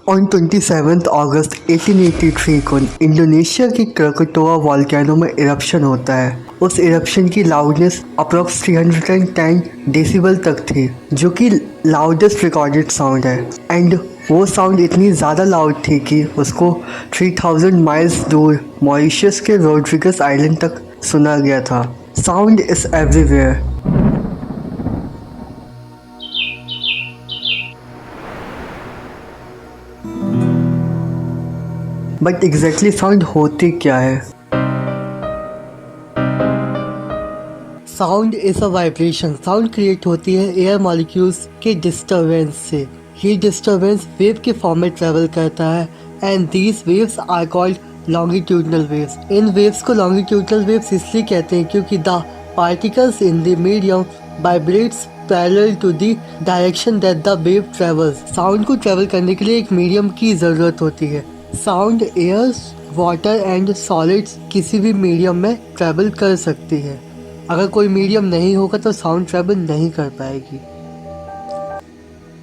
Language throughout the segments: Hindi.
ऑन 27 अगस्त 1883 को इंडोनेशिया की क्रकोटोआ वॉल्केनो में इरप्शन होता है। उस इरप्शन की लाउडनेस अप्रॉक्स 310 डेसिबल तक थी, जो कि लाउडेस्ट रिकॉर्डेड साउंड है। एंड वो साउंड इतनी ज़्यादा लाउड थी कि उसको 3000 माइल्स दूर मॉरिशस के रोड्रिगस आइलैंड तक सुना गया था। Sound is everywhere. But exactly sound होती क्या है? Sound is a vibration. Sound create होती है एयर मॉलिक्यूल्स के डिस्टर्बेंस से। ये डिस्टर्बेंस वेव के फॉर्म में ट्रेवल करता है and these waves are called longitudinal waves. इन वेव्स को लॉन्गिट्यूडनल वेव्स इसलिए कहते हैं क्योंकि the particles in the medium vibrates parallel to the direction that the wave travels. Sound को ट्रेवल करने के लिए एक मीडियम की ज़रूरत होती है। Sound air, water and solids किसी भी मीडियम में ट्रैवल कर सकती है। अगर कोई मीडियम नहीं होगा तो साउंड ट्रैवल नहीं कर पाएगी।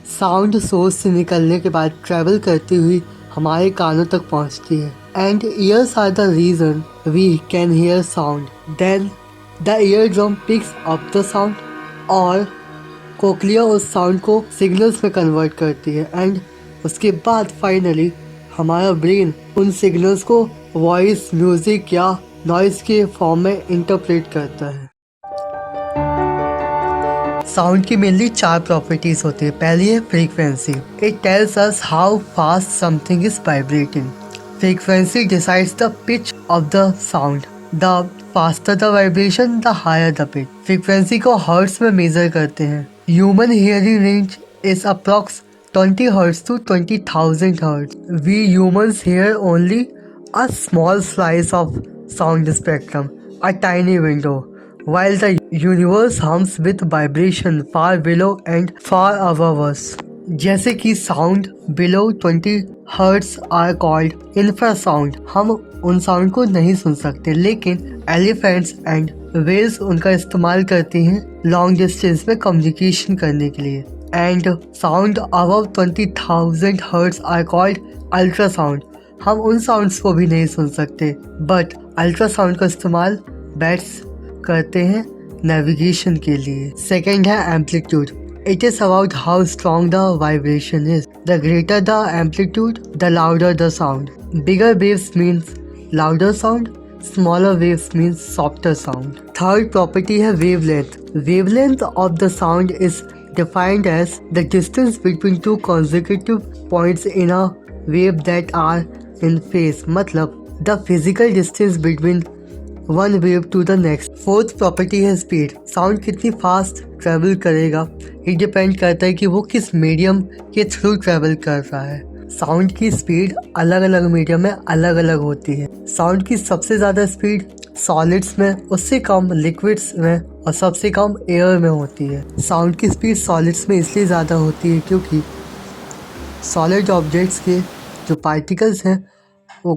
साउंड सोर्स से निकलने के बाद ट्रैवल करती हुई हमारे कानों तक पहुंचती है and ears are the reason we can hear sound. Then the ear drum picks up the sound और कोक्लिया उस साउंड को सिग्नल्स में कन्वर्ट करती है एंड उसके बाद फाइनली हमारा ब्रेन उन सिग्नल्स को वॉइस, म्यूजिक या नॉइस के फॉर्म में इंटरप्रेट करता है। साउंड की मेनली 4 प्रॉपर्टीज होती है। पहली है frequency. It tells us how fast something is vibrating. Frequency decides the pitch of the sound. The faster the vibration the higher the pitch. Frequency को हर्ट्ज में मेजर करते हैं। Human hearing range is approx 20 Hz to 20,000 Hz. We humans hear only a small slice of sound spectrum, a tiny window, while the universe hums with vibration far below and far above us. जैसे कि sound below 20 Hz are called infrasound. हम उन साउंड को नहीं सुन सकते, लेकिन एलिफेंट्स एंड वेल्स उनका इस्तेमाल करती हैं लॉन्ग डिस्टेंस में कम्युनिकेशन करने के लिए। And sound above 20,000 Hz are called ultrasound. हम उन साउंड्स को भी नहीं सुन सकते, बट अल्ट्रासाउंड का इस्तेमाल बैट्स करते हैं नेविगेशन के लिए। सेकेंड है amplitude. It is about how strong the vibration is. The greater the amplitude the louder the sound. Bigger waves means louder sound, smaller waves means softer sound. Third property है wavelength. Wavelength of the sound is defined as the distance between two consecutive points in a wave that are in phase. मतलब the physical distance between one wave to the next. Fourth property है स्पीड। साउंड कितनी फास्ट ट्रेवल करेगा ये डिपेंड करता है कि वो किस मीडियम के थ्रू ट्रेवल कर रहा है। साउंड की स्पीड अलग अलग मीडियम में अलग अलग होती है। साउंड की सबसे ज़्यादा स्पीड सॉलिड्स में, उससे कम लिक्विड्स में और सबसे कम एयर में होती है। साउंड की स्पीड सॉलिड्स में इसलिए ज़्यादा होती है क्योंकि सॉलिड ऑब्जेक्ट्स के जो पार्टिकल्स हैं वो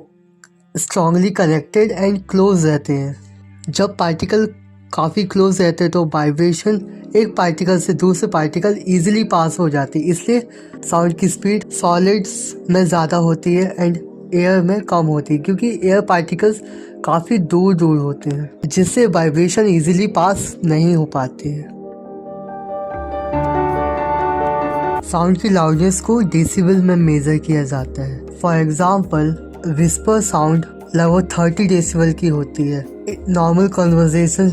स्ट्रांगली कनेक्टेड एंड क्लोज रहते हैं। जब पार्टिकल काफ़ी क्लोज रहते हैं तो वाइब्रेशन एक पार्टिकल से दूसरे पार्टिकल ईजिली पास हो जाती है, इसलिए साउंड की स्पीड सॉलिड्स में ज़्यादा होती है एंड एयर में कम होती है, क्योंकि एयर पार्टिकल्स काफ़ी दूर दूर होते हैं जिससे वाइब्रेशन इजीली पास नहीं हो पाती है। साउंड की लाउडनेस को डेसिबल में मेजर किया जाता है। फॉर एग्जांपल विस्पर साउंड लगभग 30 डेसिबल की होती है। नॉर्मल कन्वर्सेशन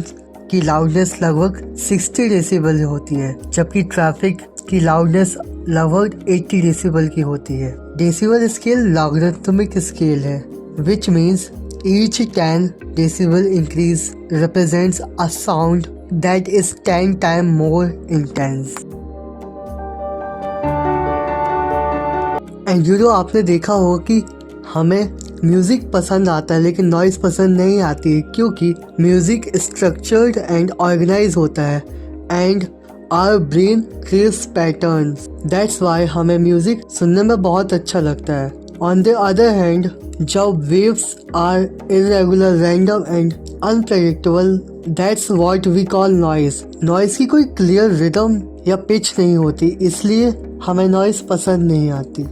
की लाउडनेस लगभग 60 डेसिबल होती है, जबकि ट्रैफिक की लाउडनेस लगभग 80 डेसिबल की होती है। डेसिबल स्केल लॉगरिथमिक स्केल है, which means each 10 decibel increase represents a sound that is 10 times more intense. And आपने देखा होगा कि हमें म्यूज़िक पसंद आता है लेकिन नॉइज़ पसंद नहीं आती है, क्योंकि म्यूज़िक स्ट्रक्चर्ड एंड ऑर्गेनाइज होता है and our brain creates patterns. That's why हमें म्यूज़िक सुनने में बहुत अच्छा लगता है। ऑन द अदर हैंड जब waves are irregular, random and unpredictable, that's what we call noise. Noise की कोई क्लियर रिदम या पिच नहीं होती, इसलिए हमें नॉइज पसंद नहीं आती।